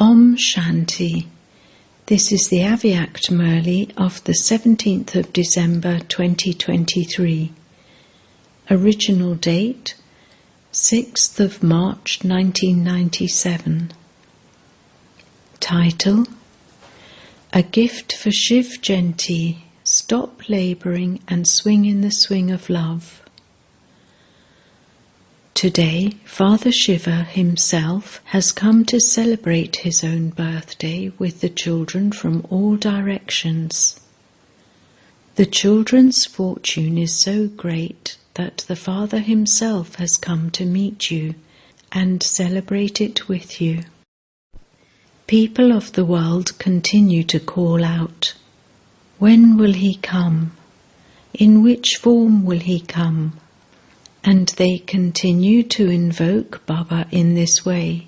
Om Shanti. This is the Avyact Murli of the 17th of December 2023. Original date 6th of March 1997. Title: A Gift for Shiv Jayanti. Stop labouring and swing in the swing of love. Today, Father Shiva himself has come to celebrate his own birthday with the children from all directions. The children's fortune is so great that the Father himself has come to meet you and celebrate it with you. People of the world continue to call out, "When will he come? In which form will he come?" And they continue to invoke Baba in this way,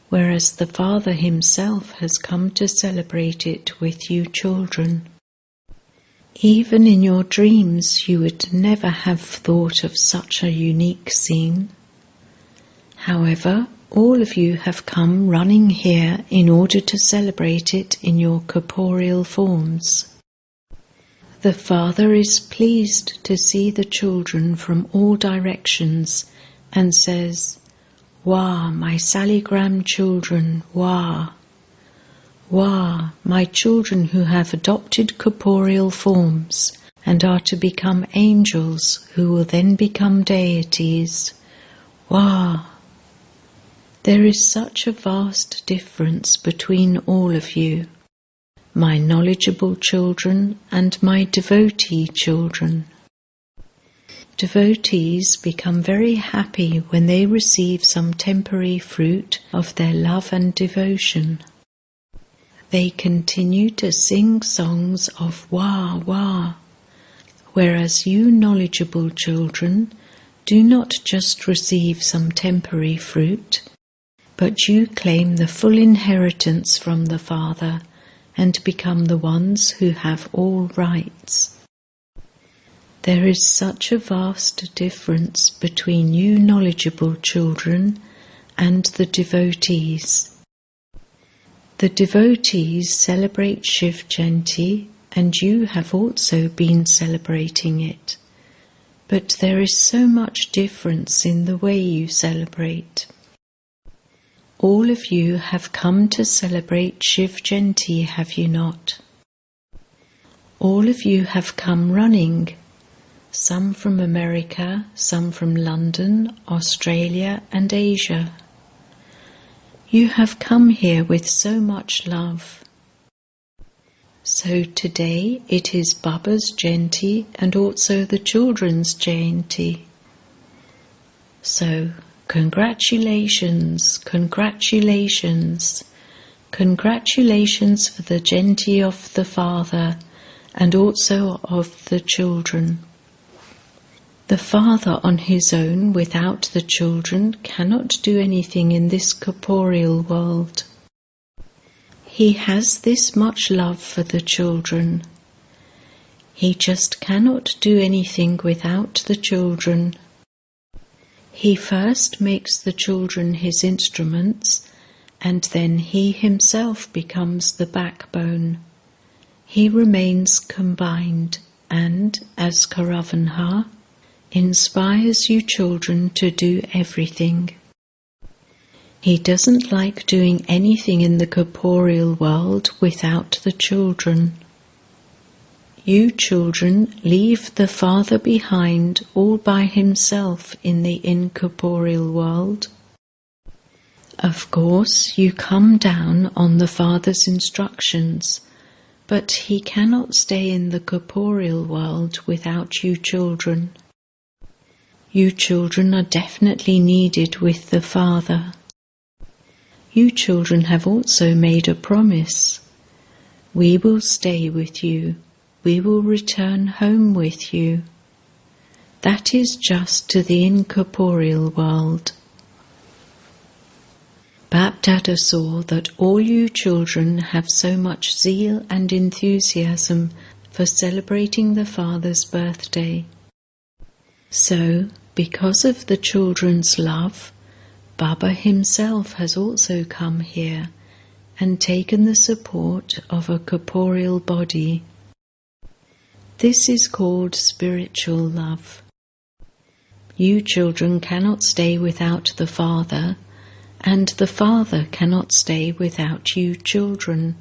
whereas the Father himself has come to celebrate it with you children. Even in your dreams you would never have thought of such a unique scene. However, all of you have come running here in order to celebrate it in your corporeal forms. The Father is pleased to see the children from all directions and says, "Wah, my Saligram children, wah! Wah, my children who have adopted corporeal forms and are to become angels who will then become deities. Wah!" There is such a vast difference between all of you, my knowledgeable children and my devotee children. Devotees become very happy when they receive some temporary fruit of their love and devotion. They continue to sing songs of Wah, Wah, whereas you knowledgeable children do not just receive some temporary fruit, but you claim the full inheritance from the Father and become the ones who have all rights. There is such a vast difference between you knowledgeable children and the devotees. The devotees celebrate Shiv Jayanti and you have also been celebrating it, but there is so much difference in the way you celebrate. All of you have come to celebrate Shiv Jayanti, have you not? All of you have come running, some from America, some from London, Australia and Asia. You have come here with so much love. So today it is Baba's Jayanti and also the children's Jayanti. So, congratulations, congratulations, congratulations for the Jayanti of the Father and also of the children. The Father on his own without the children cannot do anything in this corporeal world. He has this much love for the children. He just cannot do anything without the children. He first makes the children his instruments, and then he himself becomes the backbone. He remains combined and, as Karavanha, inspires you children to do everything. He doesn't like doing anything in the corporeal world without the children. You children leave the Father behind all by himself in the incorporeal world. Of course, you come down on the Father's instructions, but he cannot stay in the corporeal world without you children. You children are definitely needed with the Father. You children have also made a promise. We will stay with you. We will return home with you. That is just to the incorporeal world. Bapdada saw that all you children have so much zeal and enthusiasm for celebrating the Father's birthday. So, because of the children's love, Baba himself has also come here and taken the support of a corporeal body. This is called spiritual love. You children cannot stay without the Father, and the Father cannot stay without you children.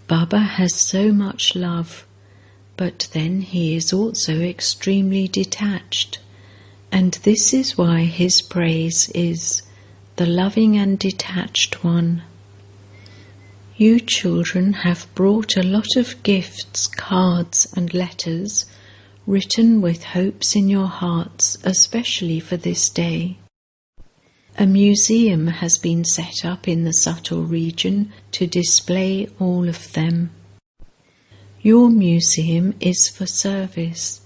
Baba has so much love, but then he is also extremely detached, and this is why his praise is the loving and detached one. You children have brought a lot of gifts, cards and letters, written with hopes in your hearts, especially for this day. A museum has been set up in the subtle region to display all of them. Your museum is for service,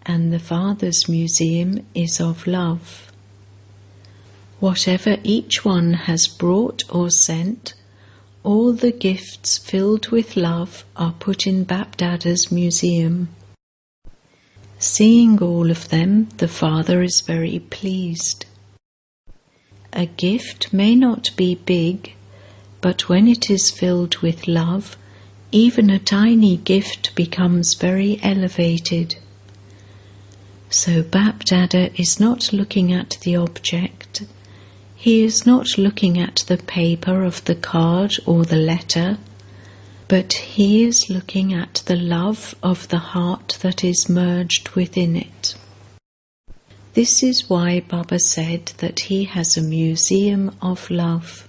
and the Father's museum is of love. Whatever each one has brought or sent, all the gifts filled with love are put in Bapdada's museum. Seeing all of them, the Father is very pleased. A gift may not be big, but when it is filled with love, even a tiny gift becomes very elevated. So Bapdada is not looking at the object. He is not looking at the paper of the card or the letter, but he is looking at the love of the heart that is merged within it. This is why Baba said that he has a museum of love.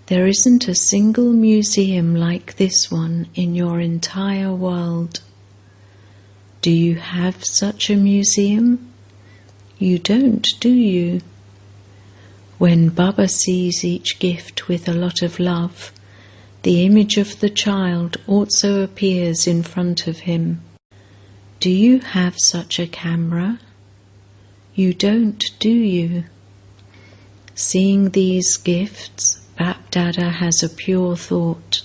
There isn't a single museum like this one in your entire world. Do you have such a museum? You don't, do you? When Baba sees each gift with a lot of love, the image of the child also appears in front of him. Do you have such a camera? You don't, do you? Seeing these gifts, Bapdada has a pure thought.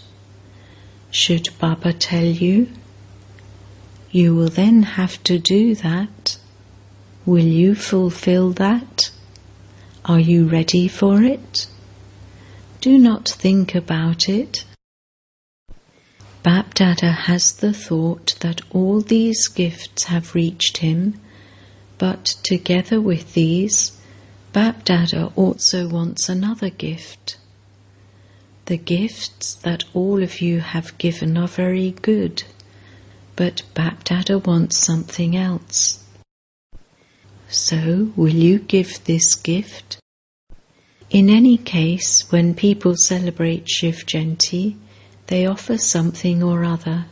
Should Baba tell you? You will then have to do that. Will you fulfill that? Are you ready for it? Do not think about it. Bapdada has the thought that all these gifts have reached him, but together with these, Bapdada also wants another gift. The gifts that all of you have given are very good, but Bapdada wants something else. So, will you give this gift? In any case, when people celebrate Shiv Jayanti, they offer something or other.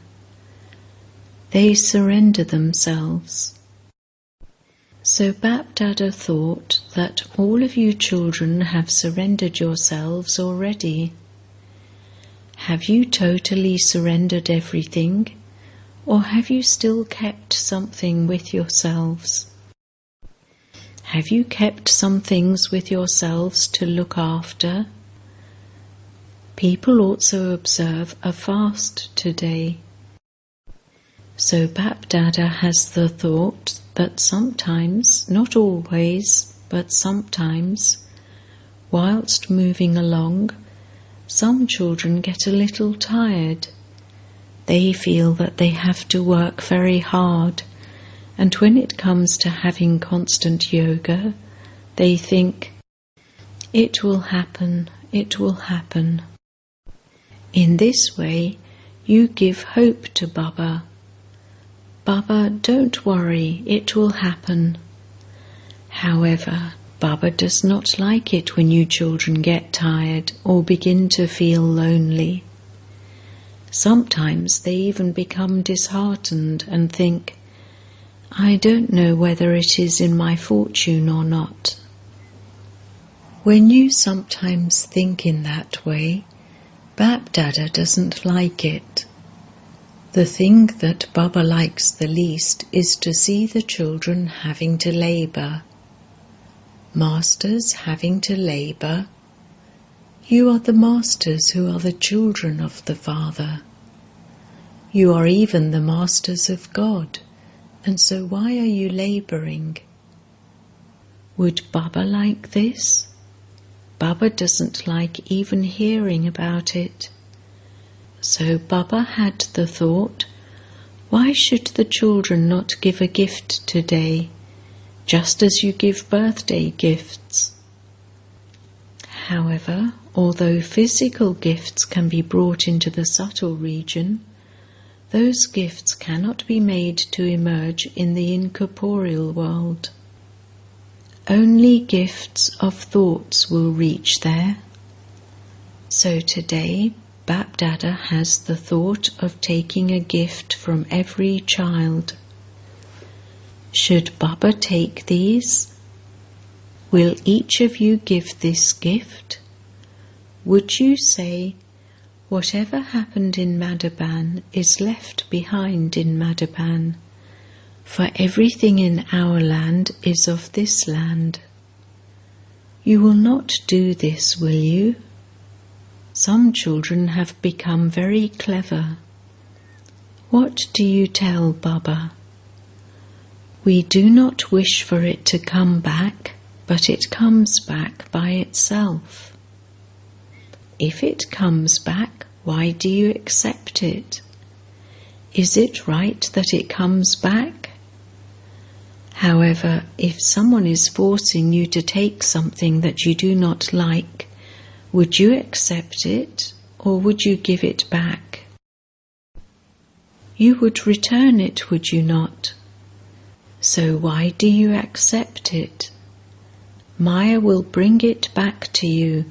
They surrender themselves. So Bapdada thought that all of you children have surrendered yourselves already. Have you totally surrendered everything, or have you still kept something with yourselves? Have you kept some things with yourselves to look after? People also observe a fast today. So Bapdada has the thought that sometimes, not always, but sometimes, whilst moving along, some children get a little tired. They feel that they have to work very hard, and when it comes to having constant yoga, they think, it will happen, it will happen. In this way, you give hope to Baba. Baba, don't worry, it will happen. However, Baba does not like it when you children get tired or begin to feel lonely. Sometimes they even become disheartened and think, I don't know whether it is in my fortune or not. When you sometimes think in that way, Bapdada doesn't like it. The thing that Baba likes the least is to see the children having to labour. Masters having to labour. You are the masters who are the children of the Father. You are even the masters of God. And so why are you labouring? Would Baba like this? Baba Baba doesn't like even hearing about it. So Baba had the thought, why should the children not give a gift today, just as you give birthday gifts? However, although physical gifts can be brought into the subtle region, those gifts cannot be made to emerge in the incorporeal world. Only gifts of thoughts will reach there. So today, Bap Dada has the thought of taking a gift from every child. Should Baba take these? Will each of you give this gift? Would you say, whatever happened in Madhaban is left behind in Madhaban, for everything in our land is of this land? You will not do this, will you? Some children have become very clever. What do you tell Baba? We do not wish for it to come back, but it comes back by itself. If it comes back, why do you accept it? Is it right that it comes back? However, if someone is forcing you to take something that you do not like, would you accept it, or would you give it back? You would return it, would you not? So why do you accept it? Maya will bring it back to you,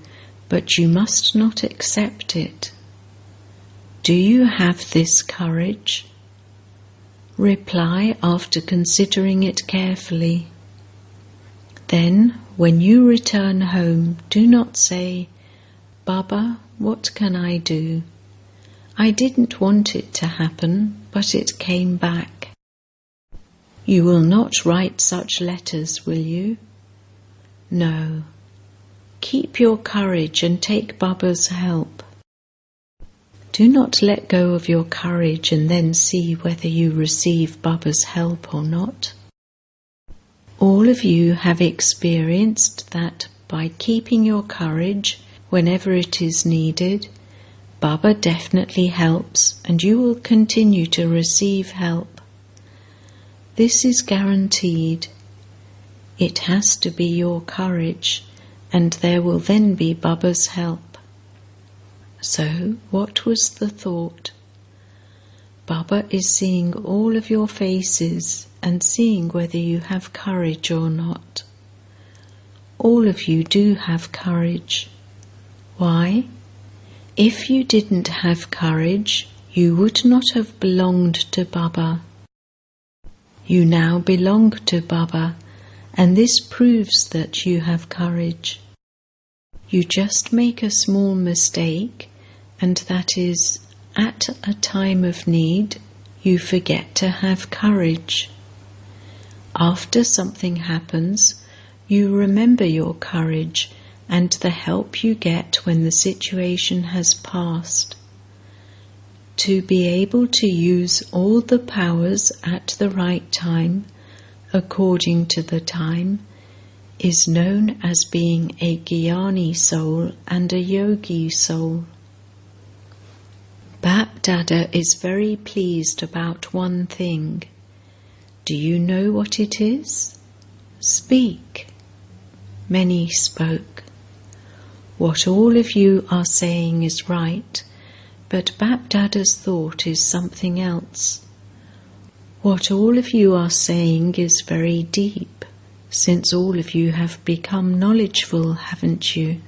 but you must not accept it. Do you have this courage? Reply after considering it carefully. Then, when you return home, do not say, Baba, what can I do? I didn't want it to happen, but it came back. You will not write such letters, will you? No. Keep your courage and take Baba's help. Do not let go of your courage and then see whether you receive Baba's help or not. All of you have experienced that by keeping your courage whenever it is needed, Baba definitely helps and you will continue to receive help. This is guaranteed. It has to be your courage, and there will then be Baba's help. So, what was the thought? Baba is seeing all of your faces and seeing whether you have courage or not. All of you do have courage. Why? If you didn't have courage, you would not have belonged to Baba. You now belong to Baba, and this proves that you have courage. You just make a small mistake, and that is, at a time of need, you forget to have courage. After something happens, you remember your courage and the help you get when the situation has passed. To be able to use all the powers at the right time, according to the time, is known as being a Jnani soul and a Yogi soul. Bap Dada is very pleased about one thing. Do you know what it is? Speak. Many spoke. What all of you are saying is right, but Bap Dada's thought is something else. What all of you are saying is very deep, since all of you have become knowledgeful, haven't you?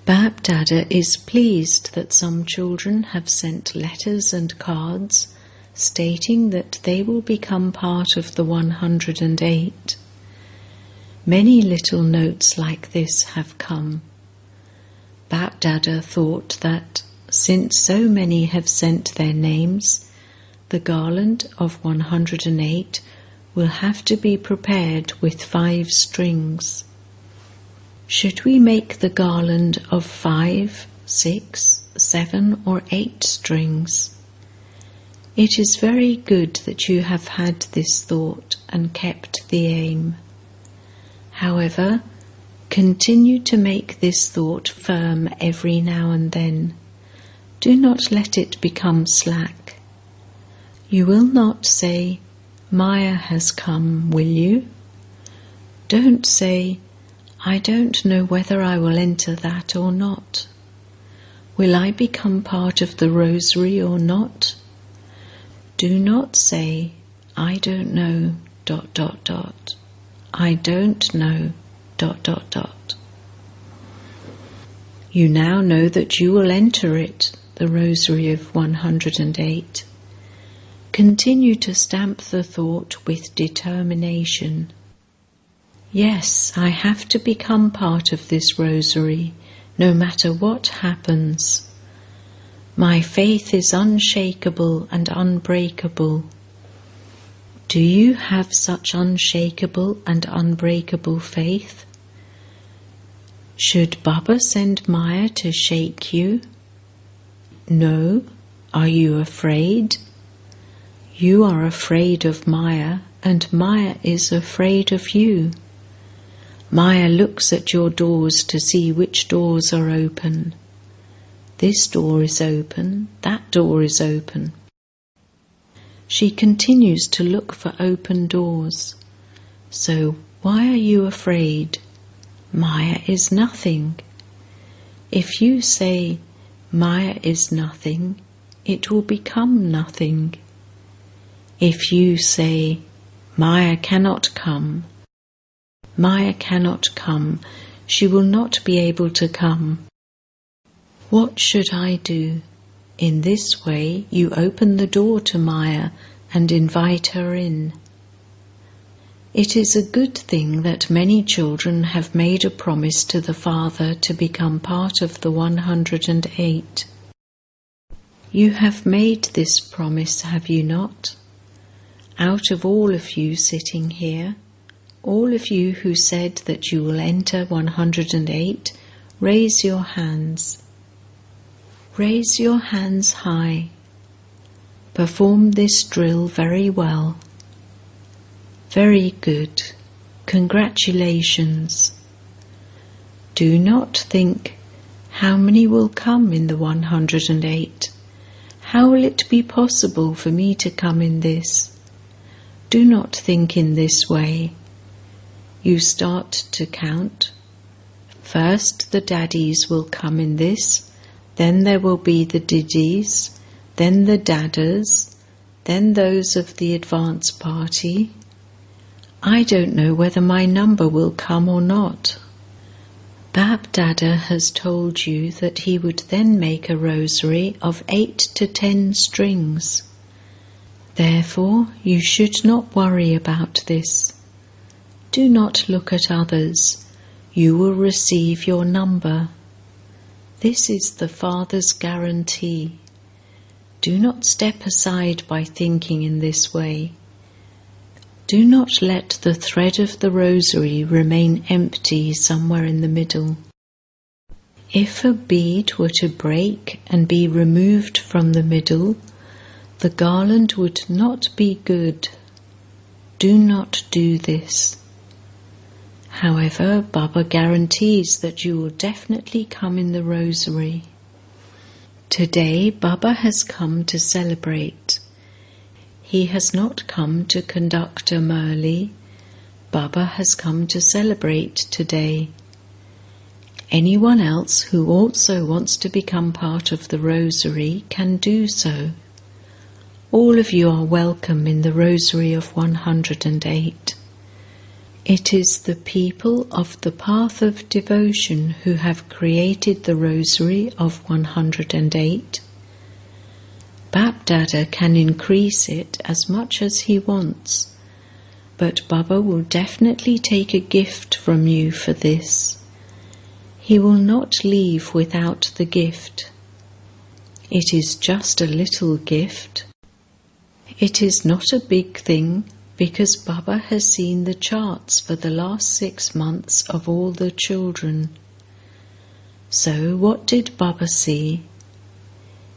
Bap Dada is pleased that some children have sent letters and cards stating that they will become part of the 108. Many little notes like this have come. Bap Dada thought that, since so many have sent their names, the garland of 108 will have to be prepared with 5 strings. Should we make the garland of 5, 6, 7 or 8 strings? It is very good that you have had this thought and kept the aim. However, Continue to make this thought firm every now and then. Do not let it become slack. You will not say, Maya has come, will you? Don't say, I don't know whether I will enter that or not. Will I become part of the rosary or not? Do not say, I don't know, ... I don't know, ... You now know that you will enter it, the Rosary of 108. Continue to stamp the thought with determination. Yes, I have to become part of this Rosary, no matter what happens. My faith is unshakable and unbreakable. Do you have such unshakable and unbreakable faith? Should Baba send Maya to shake you? No. Are you afraid? You are afraid of Maya, and Maya is afraid of you. Maya looks at your doors to see which doors are open. This door is open, that door is open. She continues to look for open doors. So why are you afraid? Maya is nothing. If you say, Maya is nothing, it will become nothing. If you say, Maya cannot come, she will not be able to come. What should I do? In this way you open the door to Maya and invite her in. It is a good thing that many children have made a promise to the Father to become part of the 108. You have made this promise, have you not? Out of all of you sitting here, all of you who said that you will enter 108, raise your hands. Raise your hands high. Perform this drill very well. Very good. Congratulations. Do not think, how many will come in the 108? How will it be possible for me to come in this? Do not think in this way. You start to count. First the daddies will come in this, then there will be the diddies, then the dadas, then those of the advance party. I don't know whether my number will come or not. Bab Dada has told you that he would then make a rosary of 8 to 10 strings. Therefore, you should not worry about this. Do not look at others. You will receive your number. This is the Father's guarantee. Do not step aside by thinking in this way. Do not let the thread of the rosary remain empty somewhere in the middle. If a bead were to break and be removed from the middle, the garland would not be good. Do not do this. However, Baba guarantees that you will definitely come in the rosary. Today, Baba has come to celebrate. He has not come to conduct a Murli. Baba has come to celebrate today. Anyone else who also wants to become part of the rosary can do so. All of you are welcome in the rosary of 108. It is the people of the path of devotion who have created the rosary of 108. Bab Dada can increase it as much as he wants, but Baba will definitely take a gift from you for this. He will not leave without the gift. It is just a little gift. It is not a big thing, because Baba has seen the charts for the last 6 months of all the children. So what did Baba see?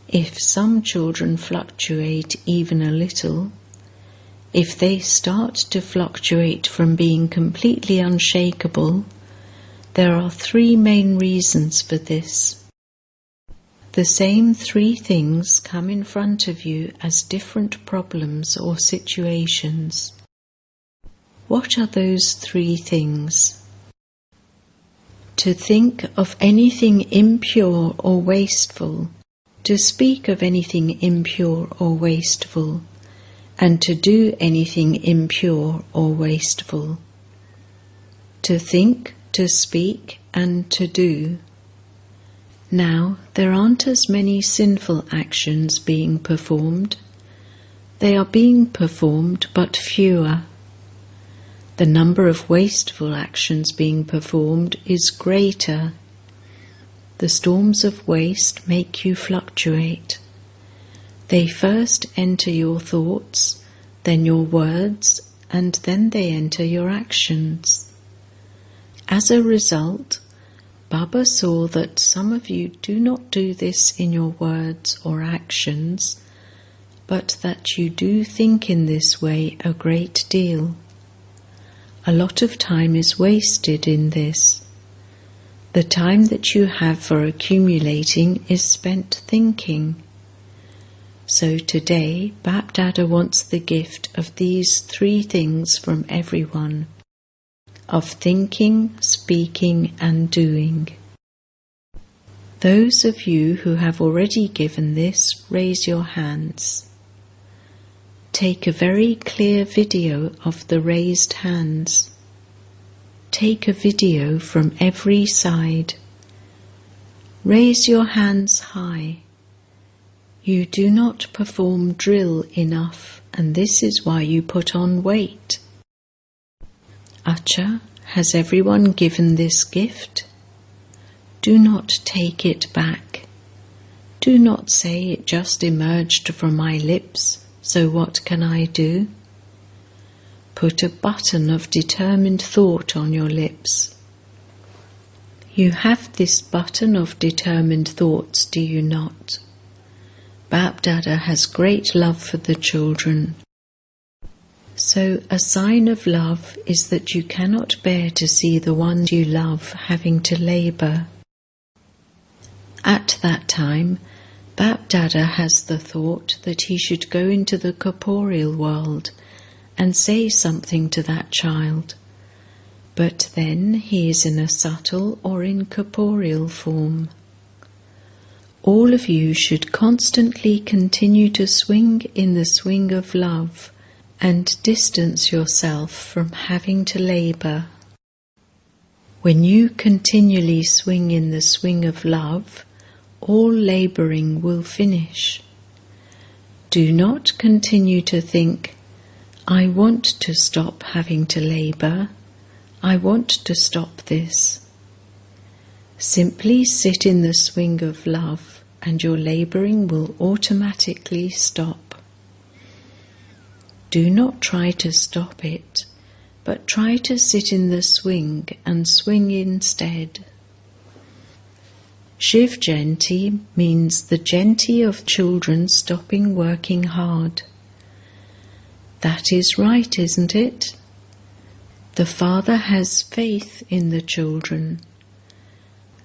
If some children fluctuate even a little, if they start to fluctuate from being completely unshakable, There are three main reasons for this. The same three things come in front of you as different problems or situations. What are those three things? To think of anything impure or wasteful, to speak of anything impure or wasteful, and to do anything impure or wasteful. To think, to speak, and to do. Now, there aren't as many sinful actions being performed. They are being performed, but fewer. The number of wasteful actions being performed is greater. The storms of waste make you fluctuate. They first enter your thoughts, then your words, and then they enter your actions. As a result, Baba saw that some of you do not do this in your words or actions, but that you do think in this way a great deal. A lot of time is wasted in this. The time that you have for accumulating is spent thinking. So today, Bap Dada wants the gift of these three things from everyone, of thinking, speaking, and doing. Those of you who have already given this, raise your hands. Take a very clear video of the raised hands. Take a video from every side. Raise your hands high. You do not perform drill enough, and this is why you put on weight. Acha, has everyone given this gift? Do not take it back. Do not say it just emerged from my lips, so what can I do? Put a button of determined thought on your lips. You have this button of determined thoughts, do you not? Bap Dada has great love for the children. So a sign of love is that you cannot bear to see the ones you love having to labour. At that time, Bap Dada has the thought that he should go into the corporeal world and say something to that child, but then he is in a subtle or incorporeal form. All of you should constantly continue to swing in the swing of love and distance yourself from having to labour. When you continually swing in the swing of love, all labouring will finish. Do not continue to think, I want to stop having to labour, I want to stop this. Simply sit in the swing of love and your labouring will automatically stop. Do not try to stop it, but try to sit in the swing and swing instead. Shiv Jayanti means the Jayanti of children stopping working hard. That is right, isn't it? The Father has faith in the children.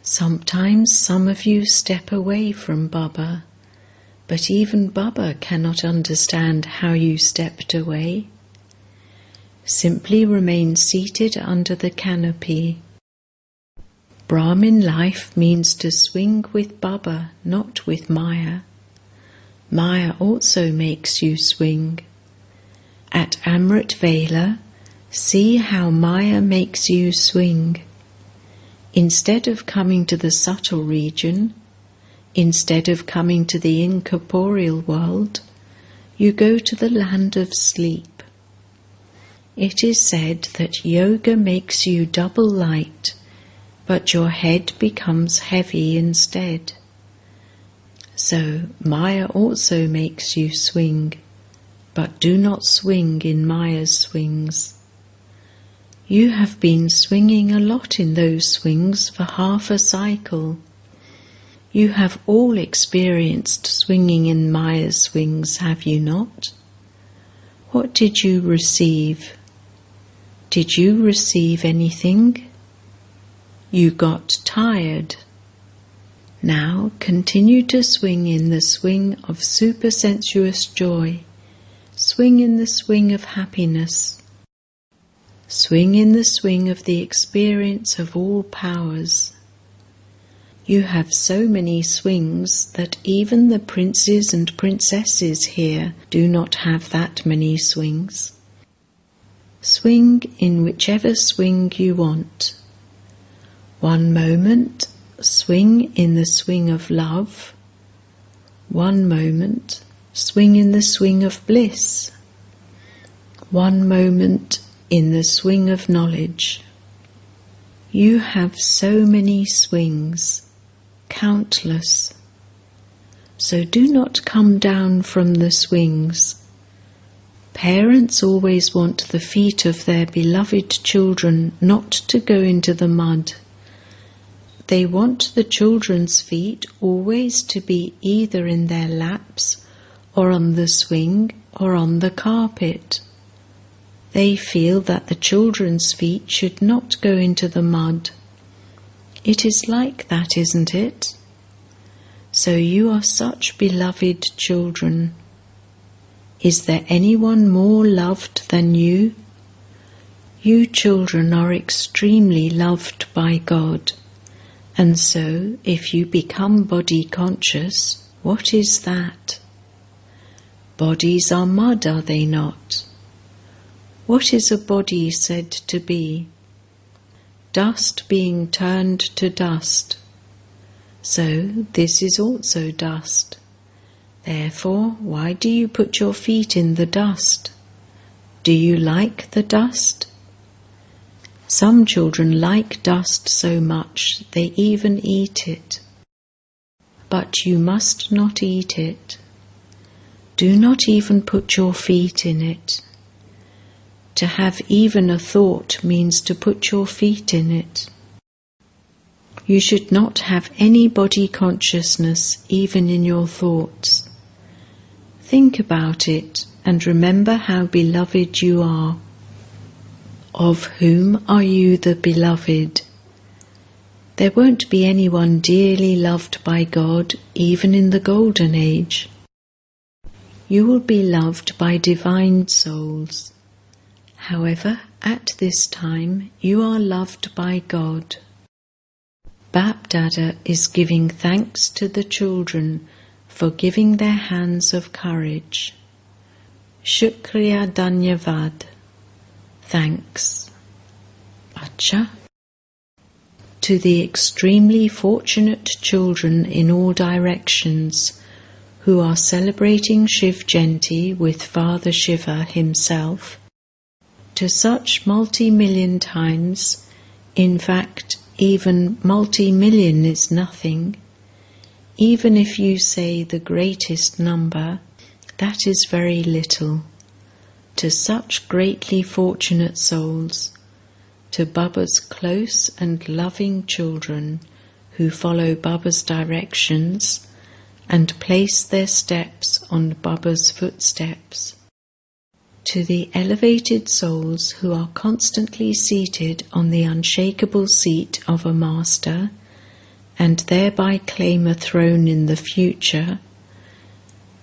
Sometimes some of you step away from Baba, but even Baba cannot understand how you stepped away. Simply remain seated under the canopy. Brahmin life means to swing with Baba, not with Maya. Maya also makes you swing. At Amrit Vela, see how Maya makes you swing. Instead of coming to the subtle region, instead of coming to the incorporeal world, you go to the land of sleep. It is said that yoga makes you double light, but your head becomes heavy instead. So Maya also makes you swing, but do not swing in Maya's swings. You have been swinging a lot in those swings for half a cycle. You have all experienced swinging in Maya's swings, have you not? What did you receive? Did you receive anything? You got tired. Now continue to swing in the swing of supersensuous joy. Swing in the swing of happiness. Swing in the swing of the experience of all powers. You have so many swings that even the princes and princesses here do not have that many swings. Swing in whichever swing you want. One moment, swing in the swing of love. One moment, swing in the swing of bliss. One moment, in the swing of knowledge. You have so many swings, countless. So do not come down from the swings. Parents always want the feet of their beloved children not to go into the mud. They want the children's feet always to be either in their laps, or on the swing, or on the carpet. They feel that the children's feet should not go into the mud. It is like that, isn't it? So you are such beloved children. Is there anyone more loved than you? You children are extremely loved by God. And so, if you become body conscious, what is that? Bodies are mud, are they not? What is a body said to be? Dust being turned to dust. So, this is also dust. Therefore, why do you put your feet in the dust? Do you like the dust? Some children like dust so much they even eat it. But you must not eat it. Do not even put your feet in it. To have even a thought means to put your feet in it. You should not have any body consciousness even in your thoughts. Think about it and remember how beloved you are. Of whom are you the beloved? There won't be anyone dearly loved by God even in the Golden Age. You will be loved by divine souls. However, at this time you are loved by God. Bap Dada is giving thanks to the children for giving their hands of courage. Shukriya Dhanyavad. Thanks. Acha. To the extremely fortunate children in all directions who are celebrating Shiv Jayanti with Father Shiva himself, to such multi-million times, in fact even multi-million is nothing, even if you say the greatest number, that is very little. To such greatly fortunate souls, to Baba's close and loving children who follow Baba's directions and place their steps on Baba's footsteps, to the elevated souls who are constantly seated on the unshakable seat of a master and thereby claim a throne in the future,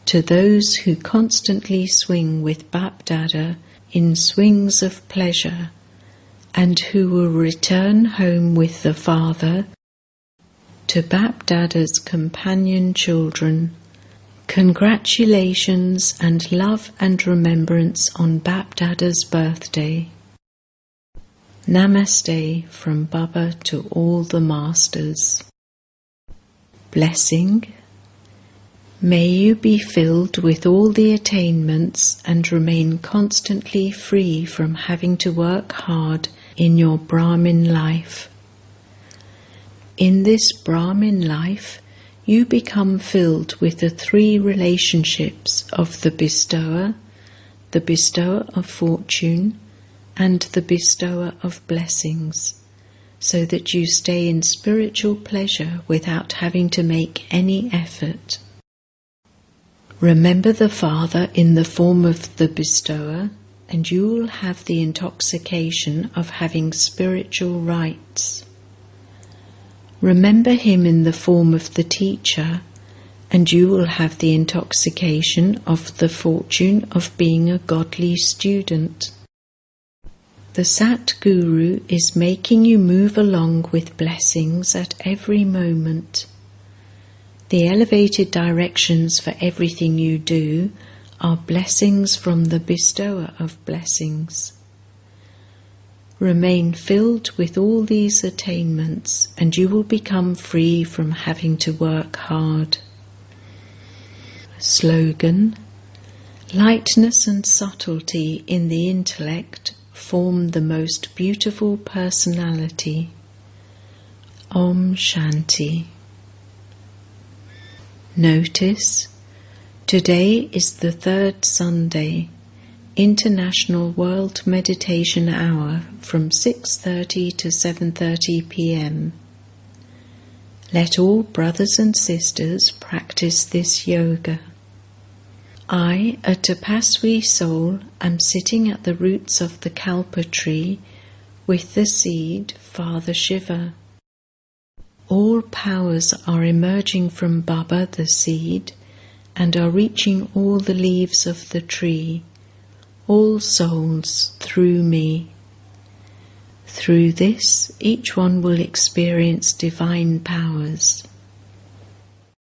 to those who constantly swing with Bap Dada in swings of pleasure and who will return home with the Father, to Bap Dada's companion children, congratulations and love and remembrance on Bap Dada's birthday. Namaste from Baba to all the Masters. Blessing. May you be filled with all the attainments and remain constantly free from having to work hard in your Brahmin life. In this Brahmin life, you become filled with the three relationships of the bestower of fortune, and the bestower of blessings, so that you stay in spiritual pleasure without having to make any effort. Remember the Father in the form of the bestower, and you will have the intoxication of having spiritual rights. Remember him in the form of the teacher, and you will have the intoxication of the fortune of being a godly student. The Sat Guru is making you move along with blessings at every moment. The elevated directions for everything you do are blessings from the bestower of blessings. Remain filled with all these attainments, and you will become free from having to work hard. Slogan: lightness and subtlety in the intellect form the most beautiful personality. Om Shanti. Notice, today is the third Sunday, International World Meditation Hour from 6:30 to 7:30 p.m. Let all brothers and sisters practice this yoga. I, a Tapaswi soul, am sitting at the roots of the Kalpa tree with the seed, Father Shiva. All powers are emerging from Baba, the seed, and are reaching all the leaves of the tree, all souls through me. Through this, each one will experience divine powers.